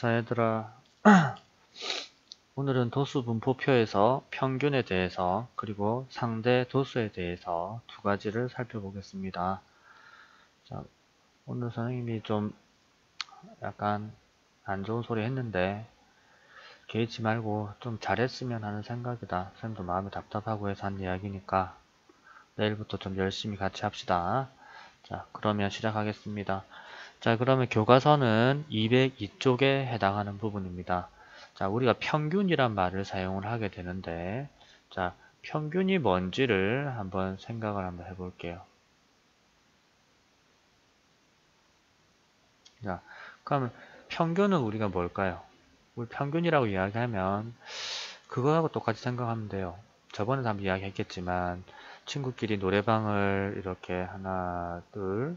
자, 얘들아. 오늘은 도수 분포표에서 평균에 대해서 그리고 상대 도수에 대해서 두 가지를 살펴보겠습니다. 자, 오늘 선생님이 좀 약간 안 좋은 소리 했는데 개의치 말고 좀 잘했으면 하는 생각이다. 선생님도 마음이 답답하고 해서 한 이야기니까 내일부터 좀 열심히 같이 합시다. 자, 그러면 시작하겠습니다. 자, 그러면 교과서는 202쪽에 해당하는 부분입니다. 자, 우리가 평균이란 말을 사용을 하게 되는데, 자, 평균이 뭔지를 한번 생각을 한번 해볼게요. 자, 그러면 평균은 우리가 뭘까요? 우리 평균이라고 이야기하면 그거하고 똑같이 생각하면 돼요. 저번에도 한번 이야기했겠지만 친구끼리 노래방을 이렇게 하나, 둘,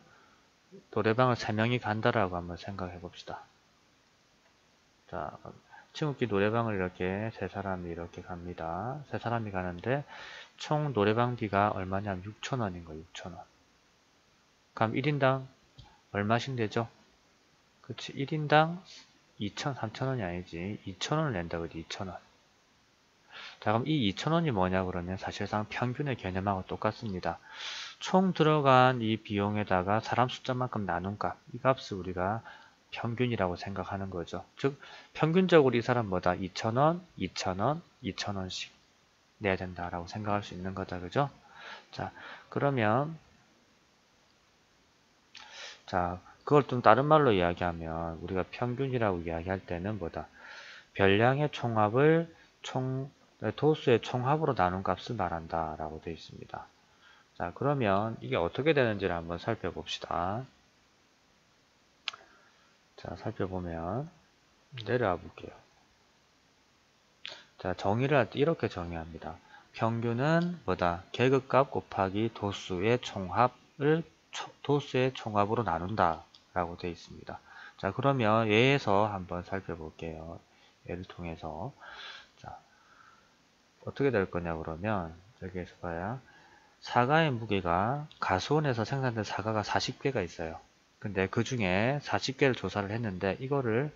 노래방을 3명이 간다라고 한번 생각해 봅시다. 자, 친구끼리 노래방을 이렇게 세 사람이 이렇게 갑니다. 세 사람이 가는데 총 노래방비가 얼마냐면 6,000원인 거예요. 6,000원. 그럼 1인당 얼마씩 내죠? 그치, 1인당 2,000, 3,000원이 아니지. 2,000원을 낸다 그지, 2,000원. 자, 그럼 이 2,000원이 뭐냐 그러면 사실상 평균의 개념하고 똑같습니다. 총 들어간 이 비용에다가 사람 숫자만큼 나눈 값, 이 값을 우리가 평균이라고 생각하는 거죠. 즉 평균적으로 이 사람 뭐다? 2,000원, 2,000원, 2,000원씩 내야 된다라고 생각할 수 있는 거다. 그죠? 자, 그러면 자, 그걸 좀 다른 말로 이야기하면 우리가 평균이라고 이야기할 때는 뭐다? 별량의 총합을 도수의 총합으로 나눈 값을 말한다 라고 되어 있습니다. 자, 그러면 이게 어떻게 되는지를 한번 살펴봅시다. 자, 살펴보면 내려와 볼게요. 자, 정의를 할 때 이렇게 정의합니다. 평균은 뭐다? 계급값 곱하기 도수의 총합을 도수의 총합으로 나눈다 라고 되어 있습니다. 자, 그러면 예에서 한번 살펴볼게요. 예를 통해서. 자, 어떻게 될 거냐 그러면 여기에서 봐야 사과의 무게가 가수원에서 생산된 사과가 40개가 있어요. 근데 그 중에 40개를 조사를 했는데 이거를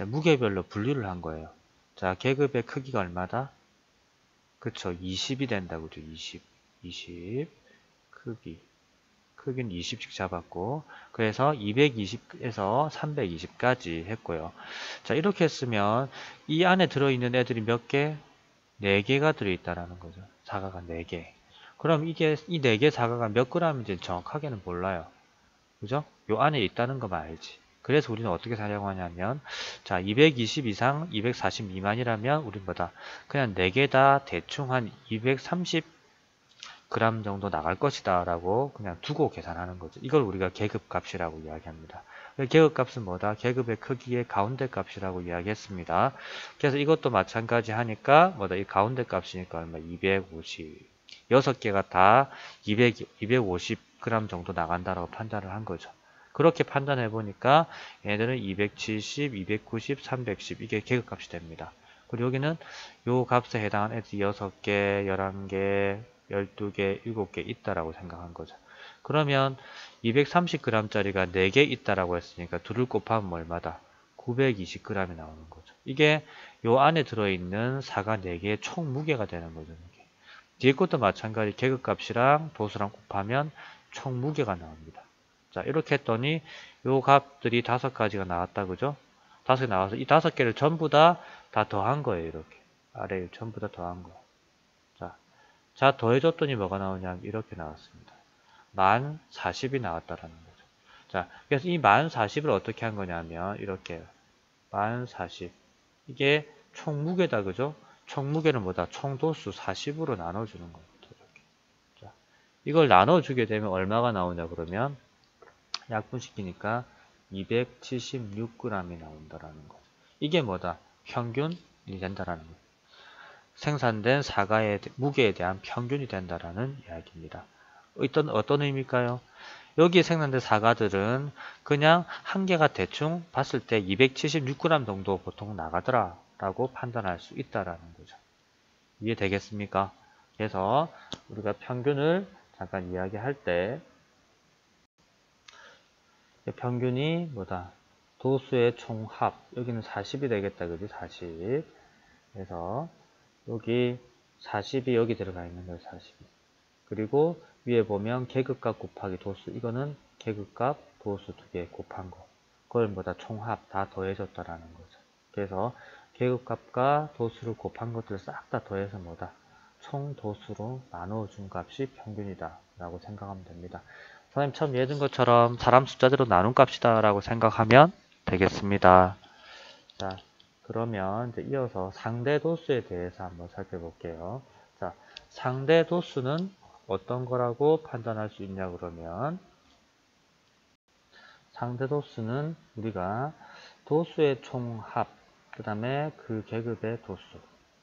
무게별로 분류를 한 거예요. 자, 계급의 크기가 얼마다? 그쵸, 20이 된다고 그죠. 20 크기는 20씩 잡았고, 그래서 220에서 320까지 했고요. 자, 이렇게 했으면 이 안에 들어있는 애들이 몇 개? 4개가 들어있다라는 거죠. 사과가 4개. 그럼 이게 이 4개 사과가 몇 g인지 정확하게는 몰라요. 그죠? 요 안에 있다는 것만 알지. 그래서 우리는 어떻게 사용하냐면, 자, 220 이상 240 미만이라면 우리 뭐다? 그냥 4개 다 대충 한 230g 정도 나갈 것이다 라고 그냥 두고 계산하는 거죠. 이걸 우리가 계급값이라고 이야기합니다. 계급값은 뭐다? 계급의 크기의 가운데 값이라고 이야기했습니다. 그래서 이것도 마찬가지 하니까 뭐다? 이 가운데 값이니까 얼마? 250. 6개가 다 250g 정도 나간다라고 판단을 한 거죠. 그렇게 판단해 보니까 얘들은 270, 290, 310 이게 계급값이 됩니다. 그리고 여기는 요 값에 해당하는 애들이 6개, 11개, 12개, 7개 있다라고 생각한 거죠. 그러면 230g짜리가 4개 있다라고 했으니까 둘을 곱하면 얼마다? 920g이 나오는 거죠. 이게 요 안에 들어있는 사과 4개의 총 무게가 되는 거죠. 이게. 뒤에 것도 마찬가지 계급값이랑 도수랑 곱하면 총 무게가 나옵니다. 자, 이렇게 했더니 요 값들이 5가지가 나왔다. 그죠? 5개 나와서 이 5개를 전부 다 더한 거예요. 이렇게. 아래에 전부 다 더한 거. 자, 더해줬더니 뭐가 나오냐면 이렇게 나왔습니다. 만 40이 나왔다라는 거죠. 자, 그래서 이 만 40을 어떻게 한 거냐면 이렇게 만 40. 이게 총 무게다. 그죠? 총 무게는 뭐다? 총 도수 40으로 나눠주는 겁니다. 이렇게. 자, 이걸 나눠주게 되면 얼마가 나오냐 그러면 약분시키니까 276g이 나온다라는 거죠. 이게 뭐다? 평균이 된다라는 거죠. 생산된 사과의 무게에 대한 평균이 된다라는 이야기입니다. 어떤 의미일까요? 여기에 생산된 사과들은 그냥 한 개가 대충 봤을 때 276g 정도 보통 나가더라 라고 판단할 수 있다라는 거죠. 이해되겠습니까? 그래서 우리가 평균을 잠깐 이야기할 때 평균이 뭐다? 도수의 총합, 여기는 40이 되겠다, 그지? 40. 그래서 여기 40이 여기 들어가 있는 거예요, 40이. 그리고 위에 보면 계급값 곱하기 도수, 이거는 계급값, 도수 두 개 곱한 거. 그걸 뭐다 총합 다 더해줬다라는 거죠. 그래서 계급값과 도수를 곱한 것들을 싹 다 더해서 뭐다? 총 도수로 나누어준 값이 평균이다 라고 생각하면 됩니다. 선생님 처음 예든 것처럼 사람 숫자대로 나눈 값이다 라고 생각하면 되겠습니다. 자, 그러면 이제 이어서 상대 도수에 대해서 한번 살펴볼게요. 자, 상대 도수는 어떤 거라고 판단할 수 있냐 그러면 상대 도수는 우리가 도수의 총합, 그 다음에 그 계급의 도수,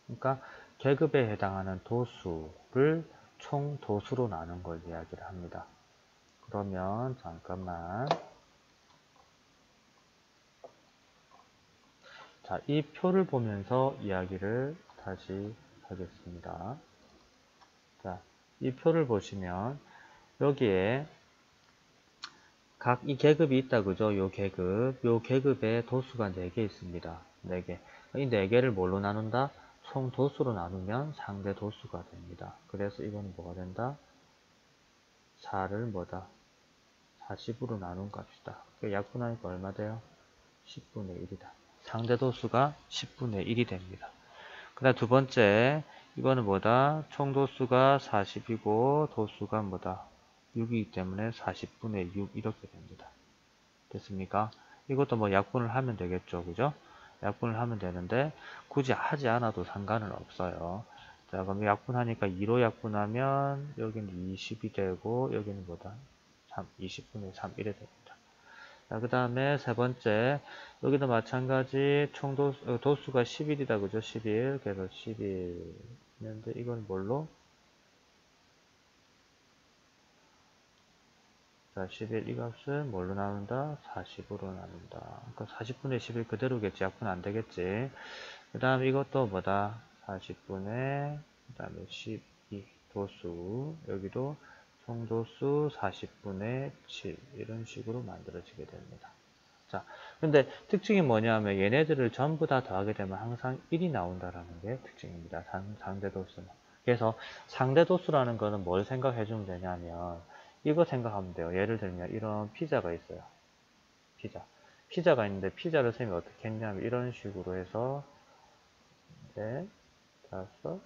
그러니까 계급에 해당하는 도수를 총 도수로 나눈 걸 이야기를 합니다. 그러면 잠깐만, 자, 이 표를 보면서 이야기를 다시 하겠습니다. 자, 이 표를 보시면 여기에 각 이 계급이 있다 그죠? 요 계급에 도수가 4개 있습니다. 4개. 이 4개를 뭘로 나눈다? 총 도수로 나누면 상대 도수가 됩니다. 그래서 이거는 뭐가 된다? 4를 뭐다? 40으로 나눈 값이다. 약분하니까 얼마 돼요? 10분의 1이다. 상대 도수가 10분의 1이 됩니다. 그 다음 두 번째, 이거는 뭐다? 총 도수가 40이고 도수가 뭐다? 6이기 때문에 40분의 6 이렇게 됩니다. 됐습니까? 이것도 뭐 약분을 하면 되겠죠. 그죠? 약분을 하면 되는데 굳이 하지 않아도 상관은 없어요. 자, 그럼 약분하니까 2로 약분하면 여기는 20이 되고 여기는 뭐다? 20분의 3 이래 됩니다. 자, 그 다음에 세 번째, 여기도 마찬가지 총 도수가 11이다. 그죠? 11. 그래서 11. 있는데 이건 뭘로? 자, 11 이 값을 뭘로 나눈다? 40으로 나눈다. 그러니까 40분의 11 그대로겠지. 약분 안 되겠지. 그 다음 이것도 뭐다? 40분의, 그 다음에 12 도수. 여기도 총도수 40분의 7. 이런 식으로 만들어지게 됩니다. 자, 근데 특징이 뭐냐면 얘네들을 전부 다 더하게 되면 항상 1이 나온다라는 게 특징입니다. 상대도수는. 그래서 상대도수라는 거는 뭘 생각해 주면 되냐면 이거 생각하면 돼요. 예를 들면 이런 피자가 있어요. 피자가 있는데 피자를 쌤이 어떻게 했냐면 이런 식으로 해서 네, 다섯,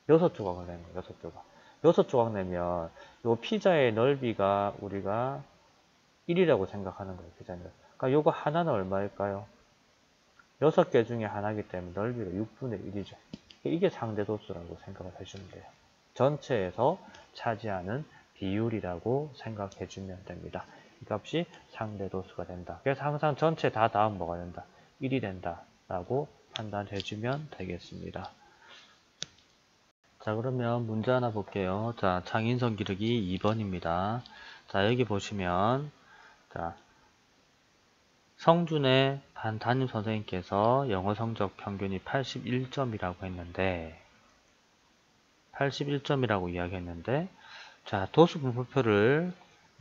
6조각을 내는 거예요. 6조각. 6조각 내면 이 피자의 넓이가 우리가 1이라고 생각하는 거예요. 피자는. 그러니까 요거 하나는 얼마일까요? 6개 중에 하나이기 때문에 넓이가 6분의 1이죠. 이게 상대도수라고 생각을 해주면 돼요. 전체에서 차지하는 비율이라고 생각해 주면 됩니다. 이 값이 상대도수가 된다. 그래서 항상 전체 다 다음 뭐가 된다? 1이 된다. 라고 판단해 주면 되겠습니다. 자, 그러면 문제 하나 볼게요. 자, 장인성 기르기 2번입니다. 자, 여기 보시면, 자, 성준의 담임 선생님께서 영어 성적 평균이 81점이라고 했는데, 81점이라고 이야기했는데, 자, 도수 분포표를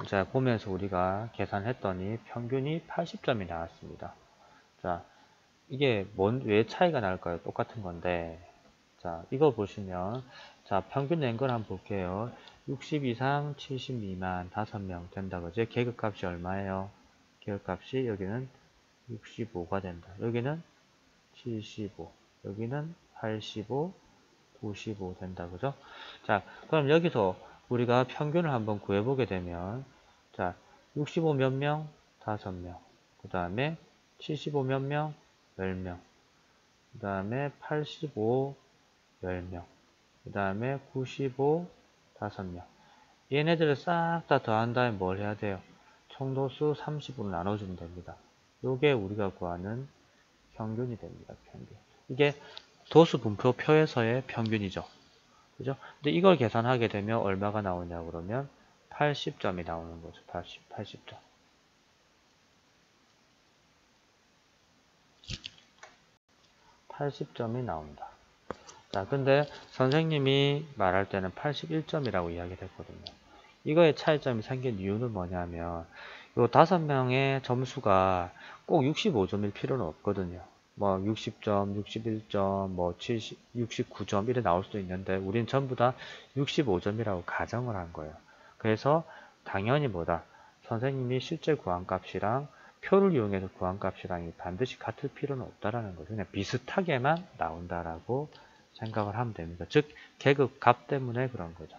자, 보면서 우리가 계산했더니 평균이 80점이 나왔습니다. 자, 이게 왜 차이가 날까요? 똑같은 건데, 자, 이거 보시면, 자, 평균 낸 걸 한번 볼게요. 60 이상, 70 미만 5명 된다, 그죠? 계급값이 얼마예요? 계급값이 여기는 65가 된다. 여기는 75, 여기는 85, 95 된다, 그죠? 자, 그럼 여기서 우리가 평균을 한번 구해보게 되면, 자, 65 몇 명? 5명. 그 다음에 75 몇 명? 10명. 그 다음에 85, 10명. 그 다음에 95, 5명. 얘네들을 싹 다 더한 다음에 뭘 해야 돼요? 총도수 30으로 나눠주면 됩니다. 요게 우리가 구하는 평균이 됩니다. 평균. 이게 도수 분포표에서의 평균이죠. 그죠? 근데 이걸 계산하게 되면 얼마가 나오냐 그러면 80점이 나오는 거죠. 80점. 80점이 나온다. 자, 근데 선생님이 말할 때는 81점이라고 이야기를 했거든요. 이거의 차이점이 생긴 이유는 뭐냐면 요 5명의 점수가 꼭 65점일 필요는 없거든요. 뭐 60점, 61점, 뭐 70, 69점 이래 나올 수도 있는데 우린 전부 다 65점이라고 가정을 한 거예요. 그래서 당연히 뭐다? 선생님이 실제 구한 값이랑 표를 이용해서 구한 값이랑 반드시 같을 필요는 없다라는 거죠. 그냥 비슷하게만 나온다라고 생각을 하면 됩니다. 즉 계급 값 때문에 그런 거죠.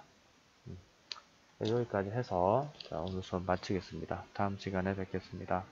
네, 여기까지 해서 오늘 수업 마치겠습니다. 다음 시간에 뵙겠습니다.